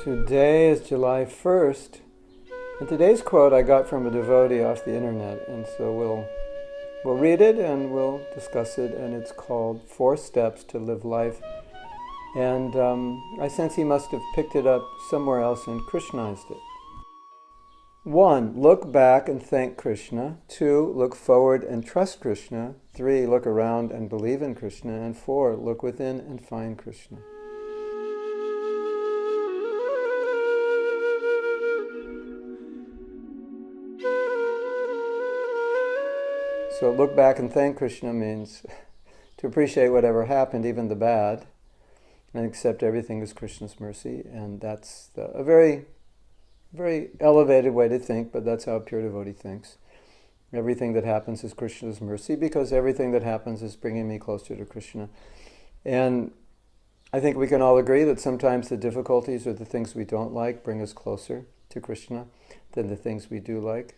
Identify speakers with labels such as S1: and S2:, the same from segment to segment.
S1: Today is July 1st, and today's quote I got from a devotee off the internet, and so we'll read it and we'll discuss it, and it's called 4 Steps to Live Life. And I sense he must have picked it up somewhere else and Krishnized it. 1. Look back and thank Krishna. 2. Look forward and trust Krishna. 3. Look around and believe in Krishna. And 4. Look within and find Krishna. So look back and thank Krishna means to appreciate whatever happened, even the bad, and accept everything as Krishna's mercy. And that's a very, very elevated way to think, but that's how a pure devotee thinks. Everything that happens is Krishna's mercy, because everything that happens is bringing me closer to Krishna. And I think we can all agree that sometimes the difficulties or the things we don't like bring us closer to Krishna than the things we do like.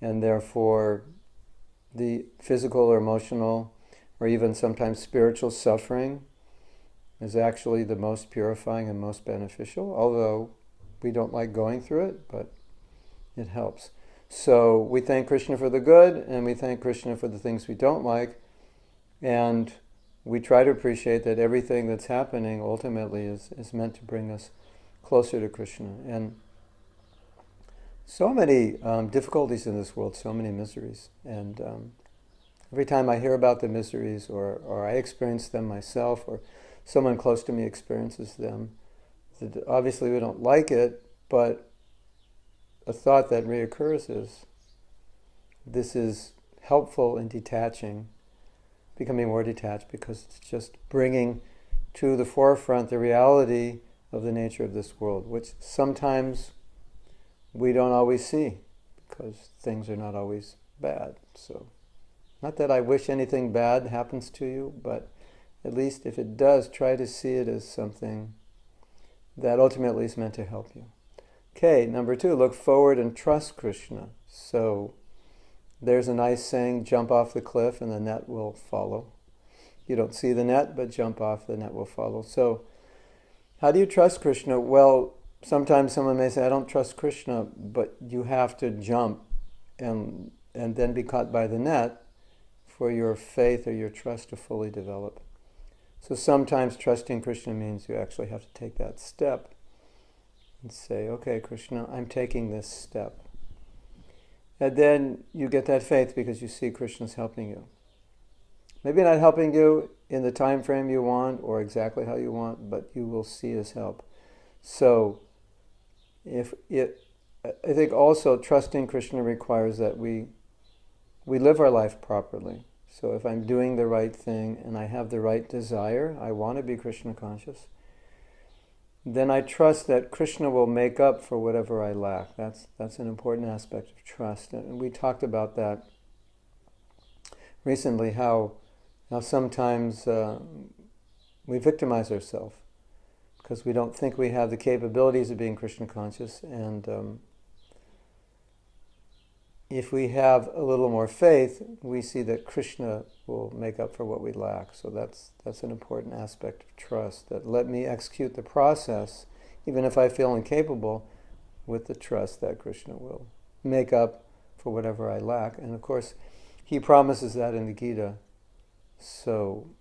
S1: And therefore, the physical or emotional or even sometimes spiritual suffering is actually the most purifying and most beneficial, although we don't like going through it, but it helps. So we thank Krishna for the good, and we thank Krishna for the things we don't like, and we try to appreciate that everything that's happening ultimately is meant to bring us closer to Krishna. And so many difficulties in this world, so many miseries. And every time I hear about the miseries, or I experience them myself, or someone close to me experiences them, obviously we don't like it, but a thought that reoccurs is, this is helpful in detaching, becoming more detached, because it's just bringing to the forefront the reality of the nature of this world, which sometimes we don't always see, because things are not always bad. So, not that I wish anything bad happens to you, but at least if it does, try to see it as something that ultimately is meant to help you. Okay, number 2, look forward and trust Krishna. So, there's a nice saying, jump off the cliff and the net will follow. You don't see the net, but jump off, the net will follow. So, how do you trust Krishna? Well, sometimes someone may say, I don't trust Krishna, but you have to jump and then be caught by the net for your faith or your trust to fully develop. So sometimes trusting Krishna means you actually have to take that step and say, okay, Krishna, I'm taking this step. And then you get that faith because you see Krishna's helping you. Maybe not helping you in the time frame you want or exactly how you want, but you will see his help. So, I think also trusting Krishna requires that we live our life properly. So if I'm doing the right thing and I have the right desire, I want to be Krishna conscious, then I trust that Krishna will make up for whatever I lack. That's an important aspect of trust. And we talked about that recently, how sometimes we victimize ourselves because we don't think we have the capabilities of being Krishna conscious, and if we have a little more faith, we see that Krishna will make up for what we lack. So that's an important aspect of trust, that let me execute the process, even if I feel incapable, with the trust that Krishna will make up for whatever I lack. And of course, he promises that in the Gita. So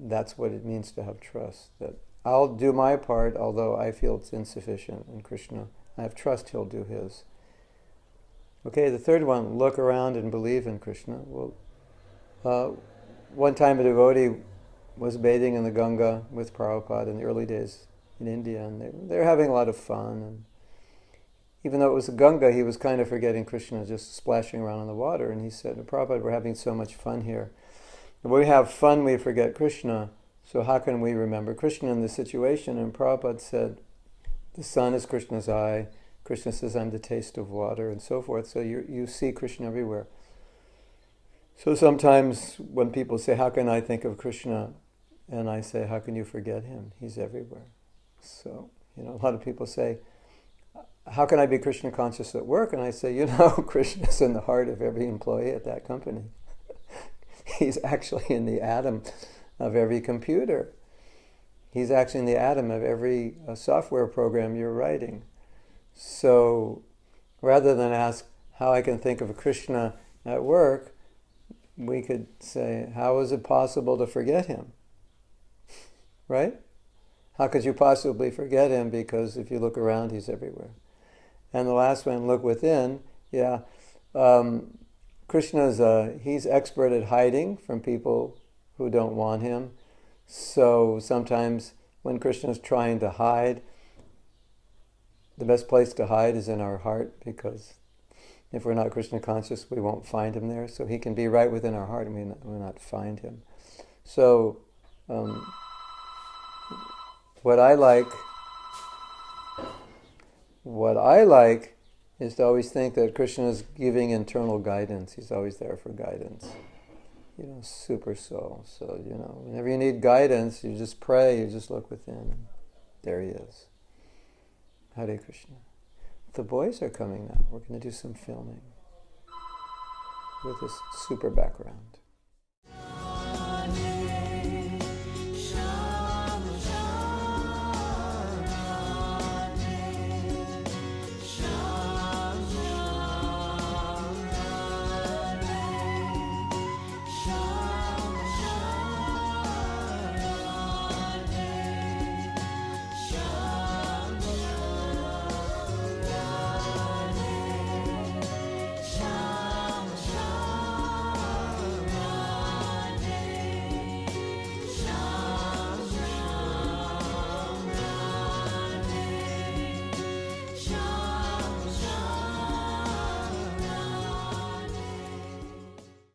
S1: that's what it means to have trust, that I'll do my part, although I feel it's insufficient, and Krishna, I have trust he'll do his. Okay, the third one, look around and believe in Krishna. Well, one time a devotee was bathing in the Ganga with Prabhupada in the early days in India, and they were having a lot of fun. And even though it was a Ganga, he was kind of forgetting Krishna, just splashing around in the water. And he said, Prabhupada, we're having so much fun here. When we have fun, we forget Krishna. So how can we remember Krishna in this situation? And Prabhupada said, the sun is Krishna's eye. Krishna says, I'm the taste of water, and so forth. So you see Krishna everywhere. So sometimes when people say, how can I think of Krishna? And I say, how can you forget him? He's everywhere. So, a lot of people say, how can I be Krishna conscious at work? And I say, Krishna's in the heart of every employee at that company. He's actually in the atom of every computer. He's actually in the atom of every software program you're writing. So rather than ask how I can think of Krishna at work, we could say, how is it possible to forget him? Right? How could you possibly forget him? Because if you look around, he's everywhere. And the last one, look within. Yeah, Krishna's he's expert at hiding from people who don't want him. So sometimes when Krishna's trying to hide, the best place to hide is in our heart, because if we're not Krishna conscious, we won't find him there. So he can be right within our heart and we will not find him. So what I like is to always think that Krishna is giving internal guidance. He's always there for guidance. Super soul. So, whenever you need guidance, you just pray, you just look within, and there he is. Hare Krishna. The boys are coming now. We're going to do some filming with this super background.